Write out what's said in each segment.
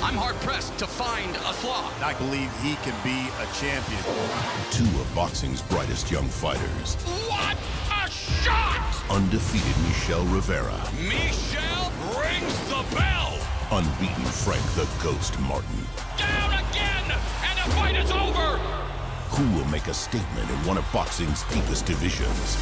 I'm hard-pressed to find a flaw. I believe he can be a champion. Two of boxing's brightest young fighters. What a shot! Undefeated Michel Rivera. Michel rings the bell! Unbeaten Frank the Ghost Martin. Down again, and the fight is over! Who will make a statement in one of boxing's deepest divisions?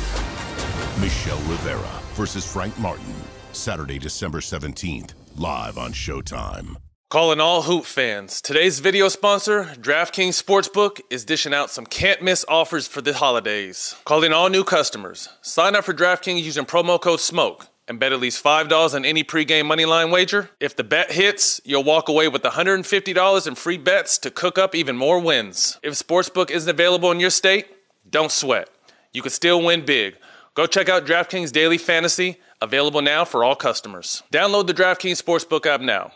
Michel Rivera versus Frank Martin. Saturday, December 17th, live on Showtime. Calling all hoop fans. Today's video sponsor, DraftKings Sportsbook, is dishing out some can't-miss offers for the holidays. Calling all new customers. Sign up for DraftKings using promo code SMOKE and bet at least $5 on any pregame moneyline wager. If the bet hits, you'll walk away with $150 in free bets to cook up even more wins. If Sportsbook isn't available in your state, don't sweat. You can still win big. Go check out DraftKings Daily Fantasy, available now for all customers. Download the DraftKings Sportsbook app now.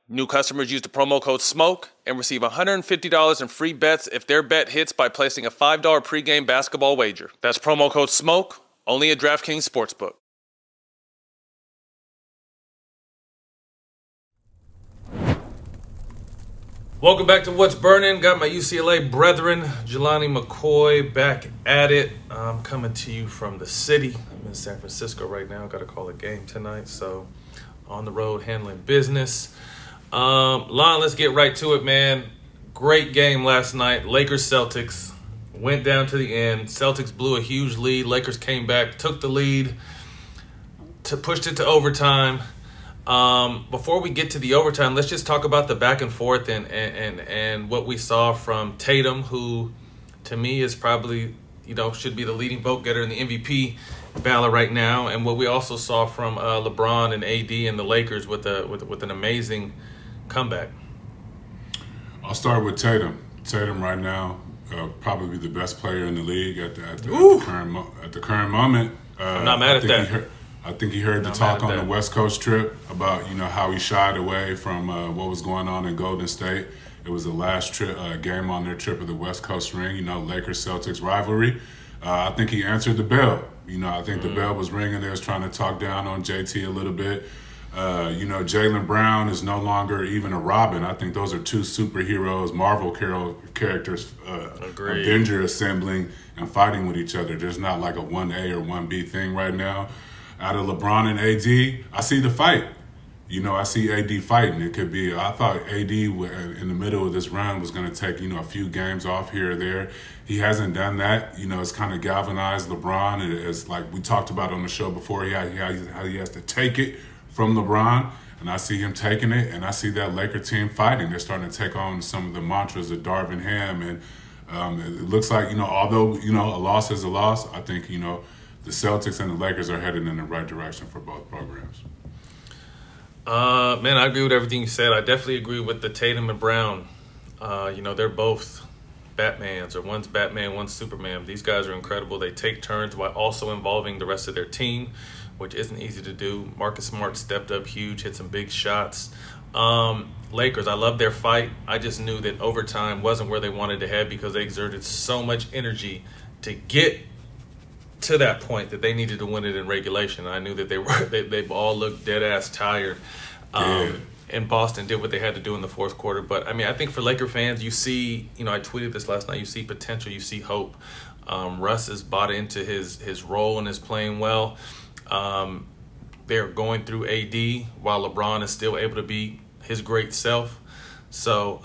New customers use the promo code SMOKE and receive $150 in free bets if their bet hits by placing a $5 pregame basketball wager. That's promo code SMOKE, only at DraftKings Sportsbook. Welcome back to What's Burning. Got my UCLA brethren, Jelani McCoy, back at it. I'm coming to you from the city. I'm in San Francisco right now. Got to call a game tonight, so on the road handling business. Lon, let's get right to it, man. Great game last night. Lakers-Celtics went down to the end. Celtics blew a huge lead. Lakers came back, took the lead, pushed it to overtime. Before we get to the overtime, let's just talk about the back and forth and what we saw from Tatum, who to me is probably, should be the leading vote getter in the MVP ballot right now, and what we also saw from LeBron and AD and the Lakers with an amazing comeback. I'll start with Tatum. Tatum right now probably the best player in the league at the current moment. I'm not mad at that. I think he heard the talk on the West Coast trip about how he shied away from what was going on in Golden State. It was the last game on their trip of the West Coast ring, Lakers-Celtics rivalry. I think he answered the bell. I think the bell was ringing. They was trying to talk down on JT a little bit. Jaylen Brown is no longer even a Robin. I think those are two superheroes, Marvel characters, Avenger assembling and fighting with each other. There's not like a 1A or 1B thing right now. Out of LeBron and AD, I see the fight. I see AD fighting. It could be, I thought AD in the middle of this run was going to take, a few games off here or there. He hasn't done that. It's kind of galvanized LeBron. It's like we talked about on the show before, how he has to take it from LeBron. And I see him taking it, and I see that Laker team fighting. They're starting to take on some of the mantras of Darvin Ham. And it looks like, although, a loss is a loss, I think, the Celtics and the Lakers are headed in the right direction for both programs. Man, I agree with everything you said. I definitely agree with the Tatum and Brown. They're both Batmans, or one's Batman, one's Superman. These guys are incredible. They take turns while also involving the rest of their team, which isn't easy to do. Marcus Smart stepped up huge, hit some big shots. Lakers, I love their fight. I just knew that overtime wasn't where they wanted to head because they exerted so much energy to get to that point that they needed to win it in regulation. I knew that they all looked dead ass tired. And Boston did what they had to do in the fourth quarter. But I think for Laker fans, you see, I tweeted this last night, you see potential, you see hope. Russ has bought into his role and is playing well. They're going through AD while LeBron is still able to be his great self. So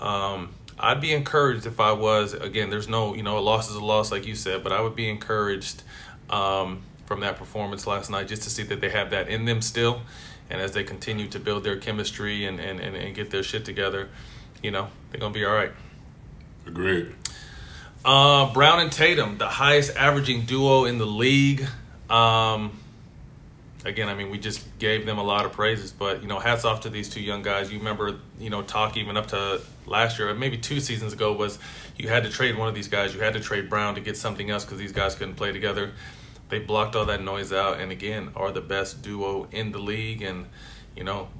I'd be encouraged if I was, again, there's no, a loss is a loss like you said, but I would be encouraged from that performance last night just to see that they have that in them still. And as they continue to build their chemistry and get their shit together, they're going to be all right. Agreed. Brown and Tatum, the highest averaging duo in the league. Again, we just gave them a lot of praises, but, hats off to these two young guys. You remember, talk even up to last year, maybe 2 seasons ago, was you had to trade one of these guys. You had to trade Brown to get something else because these guys couldn't play together. They blocked all that noise out and, again, are the best duo in the league and,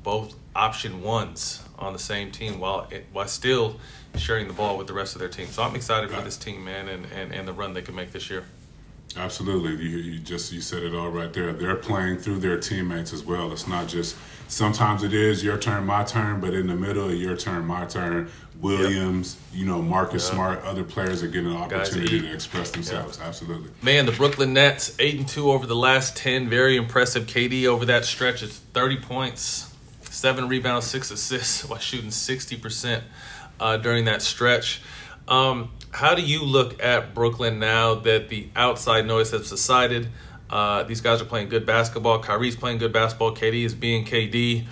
both option ones on the same team while still sharing the ball with the rest of their team. So I'm excited for this team, man, and the run they can make this year. Absolutely. You said it all right there. They're playing through their teammates as well. It's not just sometimes it is your turn, my turn, but in the middle of your turn, my turn, Williams, Marcus Smart, other players are getting an opportunity to express themselves. Absolutely. Man, the Brooklyn Nets 8-2 over the last 10. Very impressive. KD over that stretch is 30 points, 7 rebounds, 6 assists while shooting 60% during that stretch. How do you look at Brooklyn now that the outside noise has subsided? These guys are playing good basketball. Kyrie's playing good basketball. KD is being KD.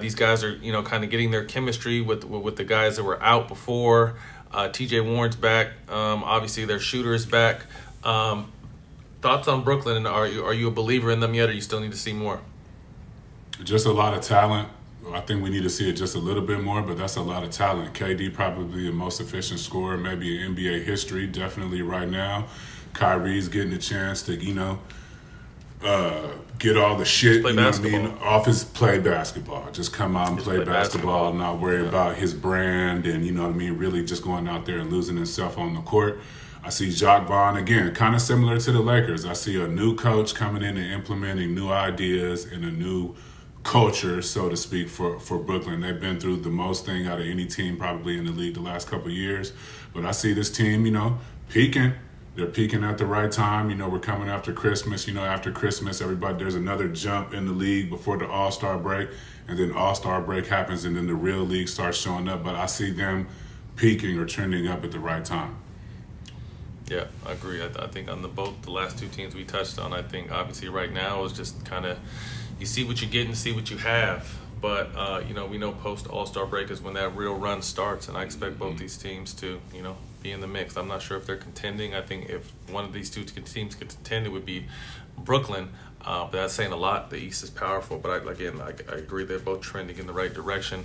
These guys are, kind of getting their chemistry with the guys that were out before. TJ Warren's back. Obviously, their shooter is back. Thoughts on Brooklyn? And are you a believer in them yet, or you still need to see more? Just a lot of talent. I think we need to see it just a little bit more, but that's a lot of talent. KD probably the most efficient scorer, maybe in NBA history, definitely right now. Kyrie's getting a chance to, get all the shit, off his play basketball. Just come out and play basketball, not worry about his brand and, really just going out there and losing himself on the court. I see Jacques Vaughn, again, kind of similar to the Lakers. I see a new coach coming in and implementing new ideas and a new culture, so to speak, for Brooklyn. They've been through the most thing out of any team probably in the league the last couple of years. But I see this team, peaking. They're peaking at the right time. We're coming after Christmas. After Christmas, there's another jump in the league before the All-Star break. And then All-Star break happens and then the real league starts showing up. But I see them peaking or trending up at the right time. Yeah, I agree. I think on the last two teams we touched on, I think obviously right now is just kind of you see what you get and see what you have. But, we know post All-Star break is when that real run starts, and I expect both these teams to, be in the mix. I'm not sure if they're contending. I think if one of these two teams could contend, it would be Brooklyn. But that's saying a lot. The East is powerful. But, I agree they're both trending in the right direction.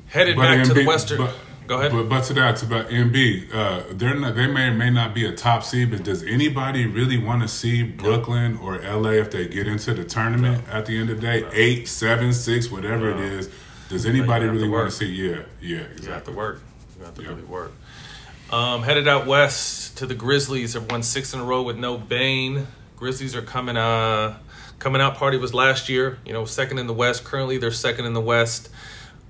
Headed back to the Western. Go ahead. But to about MB, they may or may not be a top seed, but does anybody really want to see Brooklyn or LA if they get into the tournament at the end of the day? 8, 7, 6, whatever it is. Does anybody really want to see? Yeah, exactly. You have to work. You have to really work. Headed out west to the Grizzlies. Have won 6 in a row with no Bane. Grizzlies are coming out party was last year. Second in the West. Currently, they're second in the West.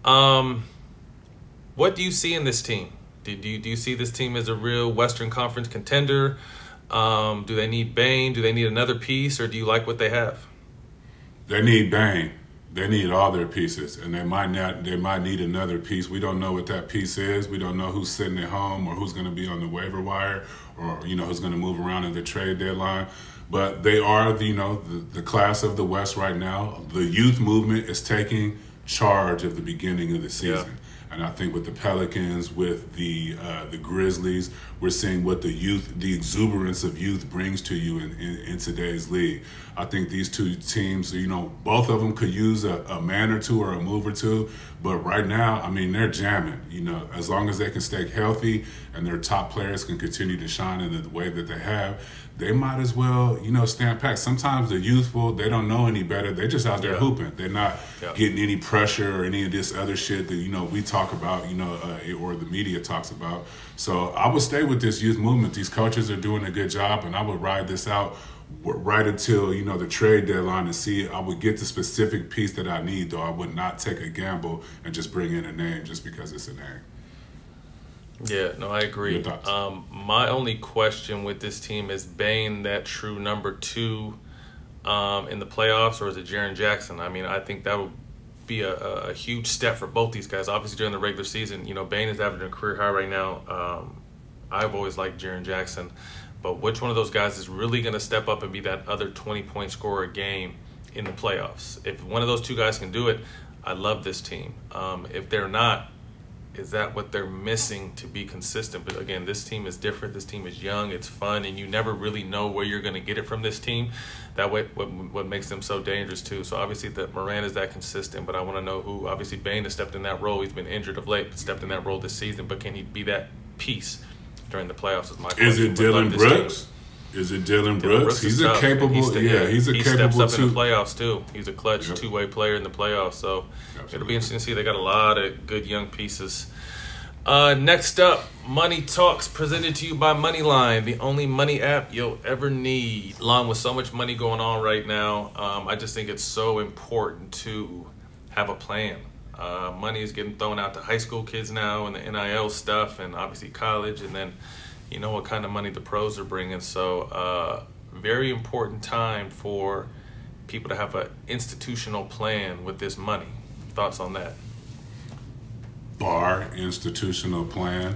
What do you see in this team? Do you see this team as a real Western Conference contender? Do they need Bane? Do they need another piece, or do you like what they have? They need Bane. They need all their pieces, and they might need another piece. We don't know what that piece is. We don't know who's sitting at home or who's going to be on the waiver wire or who's going to move around in the trade deadline. But they are the class of the West right now. The youth movement is taking charge of the beginning of the season. Yeah. And I think with the Pelicans, with the Grizzlies, we're seeing what the exuberance of youth brings to you in today's league. I think these two teams, both of them could use a man or two or a move or two. But right now, they're jamming. As long as they can stay healthy and their top players can continue to shine in the way that they have, they might as well, stand back. Sometimes the youthful, they don't know any better. They're just out there hooping. They're not getting any pressure or any of this other shit that, we talk about, or the media talks about. So I would stay with this youth movement. These coaches are doing a good job, and I would ride this out right until, the trade deadline and see. I would get the specific piece that I need, though. I would not take a gamble and just bring in a name just because it's a name. Yeah, no, I agree. My only question with this team is Bane that true number 2 in the playoffs, or is it Jaren Jackson? I think that would be a huge step for both these guys. Obviously, during the regular season, Bane is having a career high right now. I've always liked Jaren Jackson, but which one of those guys is really going to step up and be that other 20-point scorer a game in the playoffs? If one of those two guys can do it, I love this team. If they're not, is that what they're missing to be consistent? But again, this team is different. This team is young. It's fun, and you never really know where you're going to get it from this team. That way, what makes them so dangerous too. So obviously, Moran is that consistent, but I want to know who. Obviously, Bane has stepped in that role. He's been injured of late, but stepped in that role this season. But can he be that piece during the playoffs? Is my question. Is it Dillon Brooks? Is it Dillon Brooks? He's a capable. He steps up in the playoffs too. He's a clutch two-way player in the playoffs. So it'll be interesting to see. They got a lot of good young pieces. Next up, Money Talks, presented to you by Moneyline, the only money app you'll ever need. Along with so much money going on right now, I just think it's so important to have a plan. Money is getting thrown out to high school kids now and the NIL stuff and obviously college, and then you know what kind of money the pros are bringing. So very important time for people to have an institutional plan with this money. Thoughts on that? Bar institutional plan.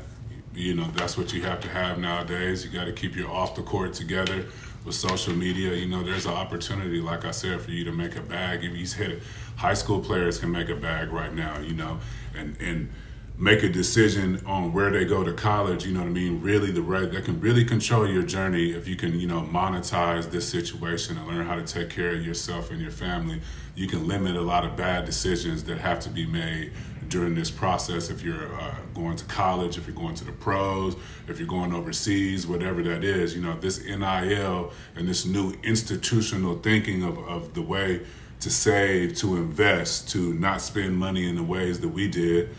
You know, that's what you have to have nowadays. You got to keep your off the court together with social media. You know, there's an opportunity, like I said, for you to make a bag. If he's hit it, high school players can make a bag right now, you know, and make a decision on where they go to college. You know what I mean? Really, that can really control your journey if you can, you know, monetize this situation and learn how to take care of yourself and your family. You can limit a lot of bad decisions that have to be made during this process. If you're going to college, if you're going to the pros, if you're going overseas, whatever that is, you know, this NIL and this new institutional thinking of the way to save, to invest, to not spend money in the ways that we did,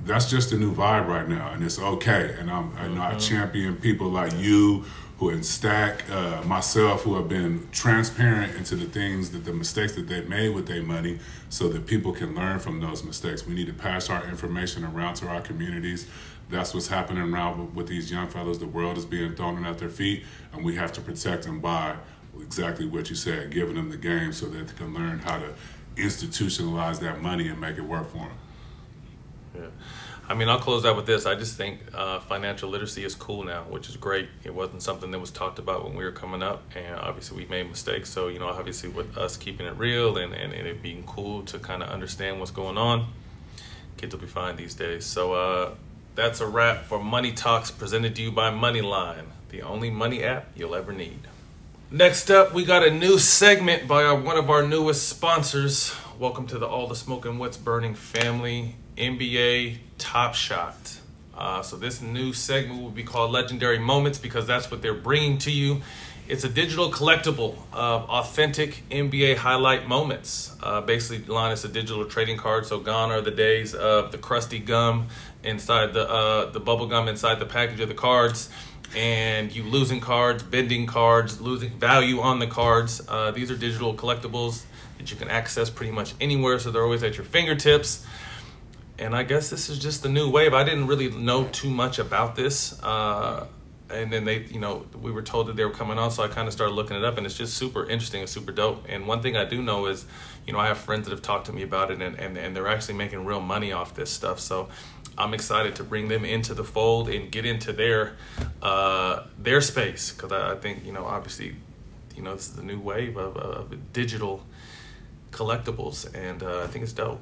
that's just a new vibe right now, and it's okay. And I champion people like you, who and Stack, myself, who have been transparent into the mistakes that they've made with their money, so that people can learn from those mistakes. We need to pass our information around to our communities. That's what's happening around with these young fellows. The world is being thrown at their feet, and we have to protect them by exactly what you said, giving them the game so that they can learn how to institutionalize that money and make it work for them. Yeah. I mean, I'll close out with this. I just think financial literacy is cool now, which is great. It wasn't something that was talked about when we were coming up, and obviously we made mistakes. So, you know, obviously with us keeping it real and it being cool to kind of understand what's going on, kids will be fine these days. So that's a wrap for Money Talks, presented to you by Moneyline, the only money app you'll ever need. Next up, we got a new segment by one of our newest sponsors. Welcome to the All the Smoke and What's Burning family, NBA Top Shot. So this new segment will be called Legendary Moments, because that's what they're bringing to you. It's a digital collectible of authentic NBA highlight moments. Basically, Lon, it's a digital trading card, so gone are the days of the crusty gum inside the bubble gum inside the package of the cards, and you losing cards, bending cards, losing value on the cards. These are digital collectibles that you can access pretty much anywhere, so they're always at your fingertips. And I guess this is just the new wave. I didn't really know too much about this. And then we were told that they were coming on, so I kind of started looking it up, and it's just super interesting and super dope. And one thing I do know is, I have friends that have talked to me about it, and they're actually making real money off this stuff. So I'm excited to bring them into the fold and get into their space, because I think, obviously, this is the new wave of digital collectibles, and I think it's dope.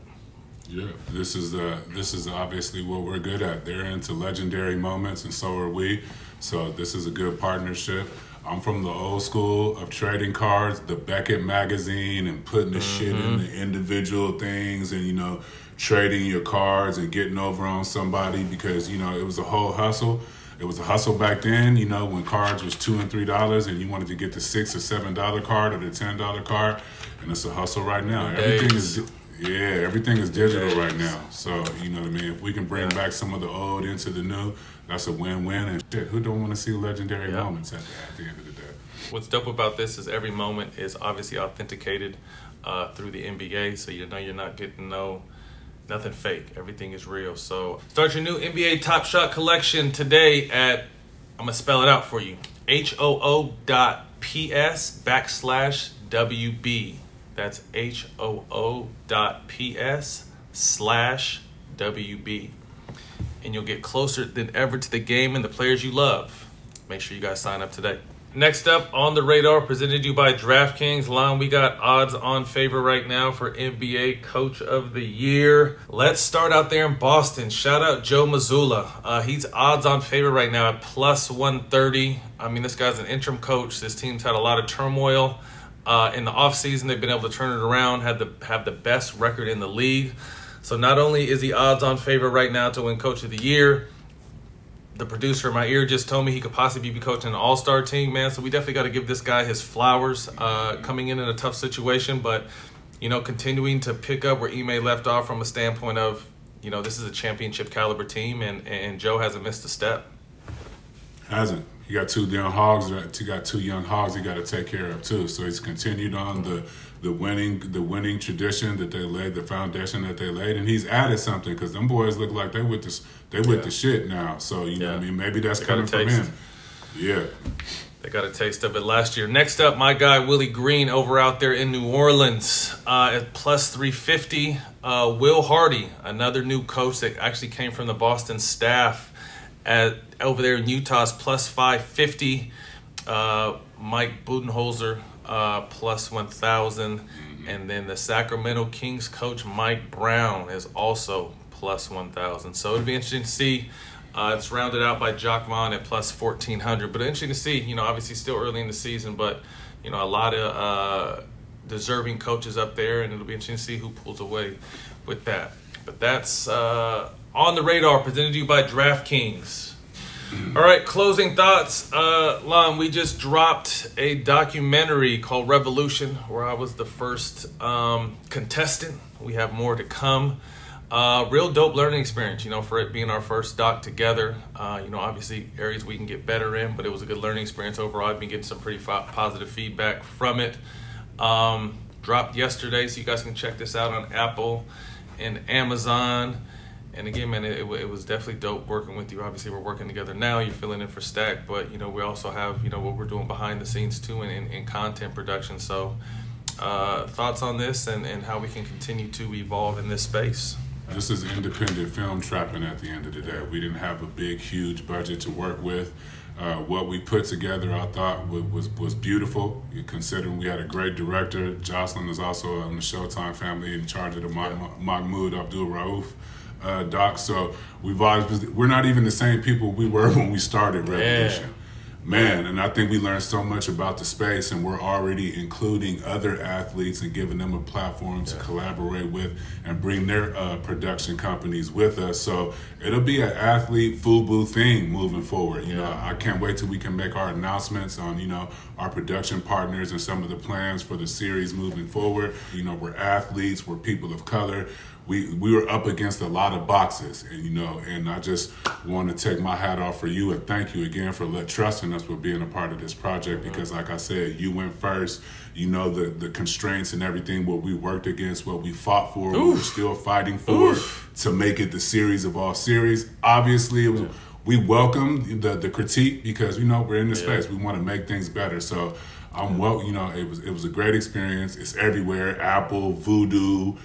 Yeah, this is obviously what we're good at. They're into legendary moments, and so are we. So this is a good partnership. I'm from the old school of trading cards, the Beckett magazine, and putting the shit in the individual things, and trading your cards and getting over on somebody, because it was a whole hustle. It was a hustle back then, when cards was $2 and $3, and you wanted to get the $6 or $7 card or the $10 card, and it's a hustle right now. Everything is digital right now. So, you know what I mean? If we can bring back some of the old into the new, that's a win-win. And shit, who don't want to see legendary moments at the end of the day? What's dope about this is every moment is obviously authenticated through the NBA, so you're not getting nothing fake. Everything is real. So start your new NBA Top Shot collection today at, I'm going to spell it out for you, HOO.PS/WB. That's HOO.PS/WB. And you'll get closer than ever to the game and the players you love. Make sure you guys sign up today. Next up on the radar, presented to you by DraftKings. Lon, we got odds on favor right now for NBA Coach of the Year. Let's start out there in Boston. Shout out Joe Mazzulla. He's odds on favor right now at plus 130. I mean, this guy's an interim coach. This team's had a lot of turmoil. In the offseason, they've been able to turn it around, have the best record in the league. So not only is he odds on favor right now to win Coach of the Year, the producer in my ear just told me he could possibly be coaching an all-star team, man. So we definitely got to give this guy his flowers, coming in a tough situation, but, continuing to pick up where Ime left off from a standpoint of, you know, this is a championship caliber team, and Joe hasn't missed a step. Hasn't. He got two young hogs. He got two young hogs he got to take care of too. So he's continued on the winning tradition that they laid, the foundation that they laid, and he's added something because them boys look like they with the shit now. So you know what I mean, maybe that's coming from him. Yeah. They got a taste of it last year. Next up, my guy Willie Green over out there in New Orleans at plus 350. Will Hardy, another new coach that actually came from the Boston staff over there in Utah's plus 550. Mike Budenholzer plus 1,000. And then the Sacramento Kings coach Mike Brown is also plus 1,000. So it'll be interesting to see. It's rounded out by Jock Vaughn at plus 1,400. But interesting to see, you know, obviously still early in the season, but, you know, a lot of deserving coaches up there, and it'll be interesting to see who pulls away with that. But that's On the Radar, presented to you by DraftKings. All right, closing thoughts. Lon, we just dropped a documentary called Revolution, where I was the first contestant. We have more to come. Real dope learning experience, you know, for it being our first doc together. You know, obviously areas we can get better in, but it was a good learning experience overall. I've been getting some pretty positive feedback from it. Dropped yesterday, so you guys can check this out on Apple and Amazon. And again, man, it was definitely dope working with you. Obviously, we're working together now. You're filling in for Stack, but, you know, we also have, you know, what we're doing behind the scenes, too, in content production. So thoughts on this and how we can continue to evolve in this space? This is independent film trapping at the end of the day. We didn't have a big, huge budget to work with. What we put together, I thought, was beautiful, considering we had a great director. Jocelyn is also on the Showtime family in charge of the Mahmoud Abdul-Rauf doc. So we're not even the same people we were when we started Revolution. Man, and I think we learned so much about the space, and we're already including other athletes and giving them a platform to collaborate with and bring their production companies with us. So it'll be an athlete FUBU thing moving forward. You know, I can't wait till we can make our announcements on, you know, our production partners and some of the plans for the series moving forward. You know, we're athletes, we're people of color. We were up against a lot of boxes, and you know, and I just want to take my hat off for you and thank you again for trusting us with being a part of this project, because like I said, you went first. You know the constraints and everything, what we worked against, what we fought for, what we're still fighting for to make it the series of all series. Obviously, it was, we welcome the critique because, you know, we're in the space. We want to make things better. So you know, it was a great experience. It's everywhere. Apple, Vudu.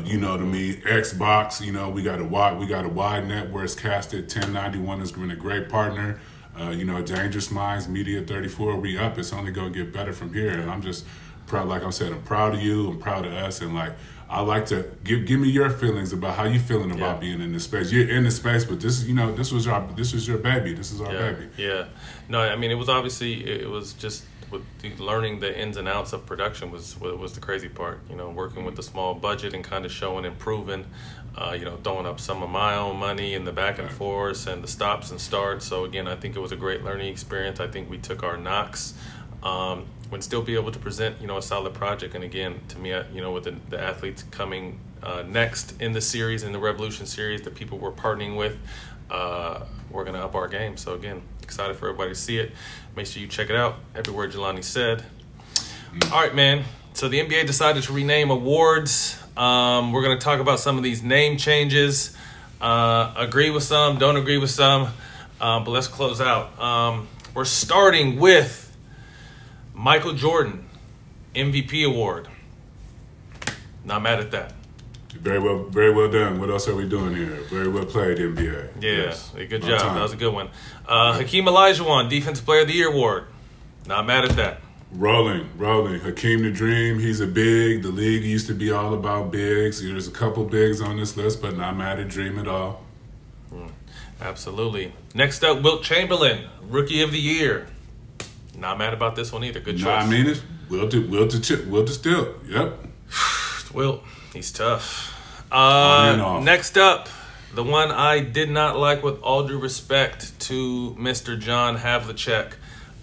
You know what I mean? Xbox, you know, we got a wide net where it's casted. 1091 has been a great partner. You know, Dangerous Minds, Media 34, we up. It's only going to get better from here. And I'm just proud, like I said, I'm proud of you. I'm proud of us. And like, I like to give me your feelings about how you feeling about being in this space. You're in the space, but this, you know, this was your baby. This is our baby. Yeah. No, I mean, it was just with learning the ins and outs of production was the crazy part. You know, working with the small budget and kind of showing and proving, you know, throwing up some of my own money and the back and forth and the stops and starts. So again, I think it was a great learning experience. I think we took our knocks, would still be able to present, you know, a solid project. And again, to me, you know, with the athletes coming next in the series, in the Revolution series, the people we're partnering with, we're going to up our game. So again, excited for everybody to see it. Make sure you check it out everywhere Jelani said. All right, man. So the NBA decided to rename awards. We're going to talk about some of these name changes. Agree with some, don't agree with some. But let's close out. We're starting with Michael Jordan, MVP award. Not mad at that. Very well done. What else are we doing here? Very well played, NBA. Yeah, yes. Good job. That was a good one. Hakeem Olajuwon, Defensive Player of the Year award. Not mad at that. Rolling. Hakeem the Dream, he's a big. The league used to be all about bigs. There's a couple bigs on this list, but not mad at Dream at all. Absolutely. Next up, Wilt Chamberlain, Rookie of the Year. Not mad about this one either. Good choice. No, I mean it. Wilt to still. Yep. Wilt, he's tough. Next up, the one I did not like, with all due respect to Mr. John Havlicek,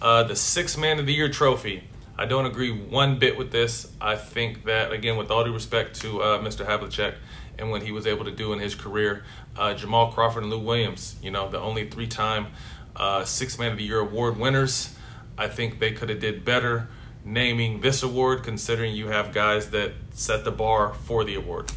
the Sixth Man of the Year trophy. I don't agree one bit with this. I think that, again, with all due respect to Mr. Havlicek and what he was able to do in his career. Jamal Crawford and Lou Williams, you know, the only 3-time Sixth Man of the Year award winners. I think they could have did better naming this award, considering you have guys that set the bar for the award.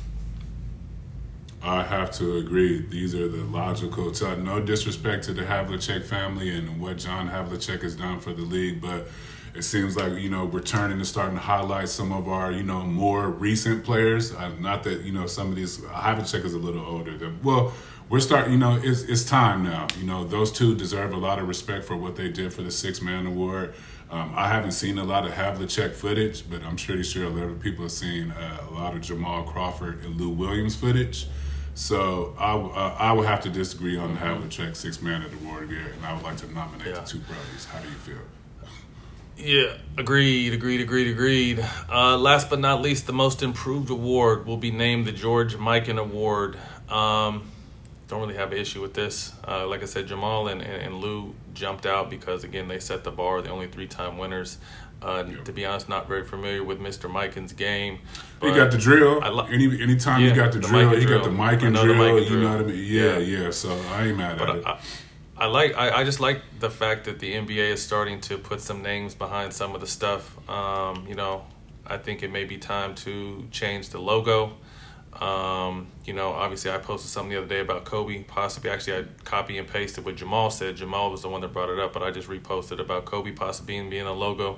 I have to agree. These are the logical. No disrespect to the Havlicek family and what John Havlicek has done for the league, but it seems like, you know, we're turning and starting to highlight some of our, you know, more recent players. Not that, you know, some of these, Havlicek is a little older. Well, we're starting, you know, it's time now. You know, those two deserve a lot of respect for what they did for the Sixth Man Award. I haven't seen a lot of Havlicek footage, but I'm pretty sure a lot of people have seen a lot of Jamal Crawford and Lou Williams footage. So I would have to disagree on the Havlicek Sixth Man of the Award here, and I would like to nominate the two brothers. How do you feel? Yeah, agreed. Last but not least, the Most Improved Award will be named the George Mikan Award. Don't really have an issue with this. Like I said, Jamal and Lou jumped out because, again, they set the bar, the only 3-time winners. To be honest, not very familiar with Mr. Mikan's game. He got the drill. Anytime you got the drill, you got the Mikan drill. You know what I mean? Yeah. So I ain't mad at it. I just like the fact that the NBA is starting to put some names behind some of the stuff. You know, I think it may be time to change the logo. You know, obviously I posted something the other day about Kobe, possibly, actually I copy and pasted what Jamal said. Jamal was the one that brought it up, but I just reposted about Kobe possibly being a logo.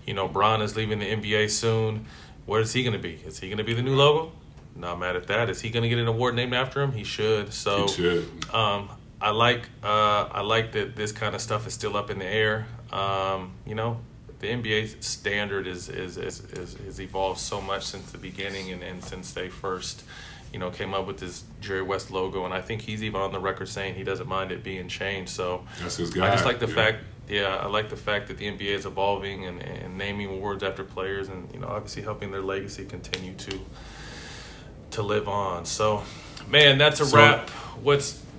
You know, Bron is leaving the NBA soon. Where is he going to be? Is he going to be the new logo? Not mad at that. Is he going to get an award named after him? He should. So, he should. I like that this kind of stuff is still up in the air. You know, the NBA standard is evolved so much since the beginning and since they first, you know, came up with this Jerry West logo, and I think he's even on the record saying he doesn't mind it being changed. So that's his guy. I just like the fact, I like the fact that the NBA is evolving and naming awards after players, and, you know, obviously helping their legacy continue to live on. So, man, that's a wrap.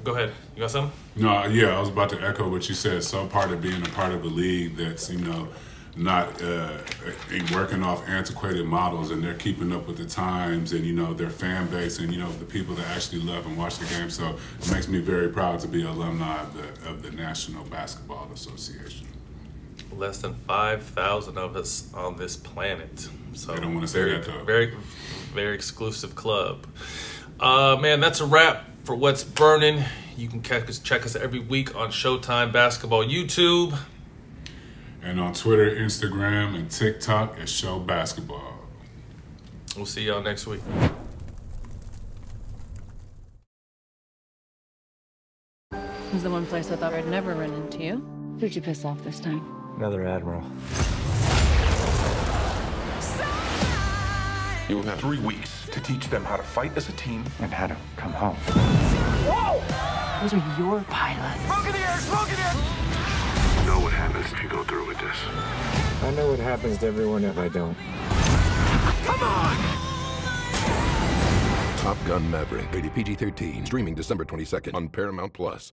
Go ahead. You got something? No, yeah, I was about to echo what you said. So part of being a part of a league that's, you know, not working off antiquated models, and they're keeping up with the times and, you know, their fan base and, you know, the people that actually love and watch the game. So it makes me very proud to be an alumni of the National Basketball Association. Less than 5,000 of us on this planet. So they don't want to say that, though. Very, very exclusive club. Man, that's a wrap for What's Burning. You can check us every week on Showtime Basketball YouTube. And on Twitter, Instagram, and TikTok at Show Basketball. We'll see y'all next week. This is the one place I thought I'd never run into you. Who'd you piss off this time? Another admiral. You will have 3 weeks to teach them how to fight as a team And how to come home. Whoa! Those are your pilots. Smoke in the air! Smoke in the air! You know what happens if you go through with this. I know what happens to everyone if I don't. Come on! Top Gun Maverick, rated PG-13, streaming December 22nd on Paramount+.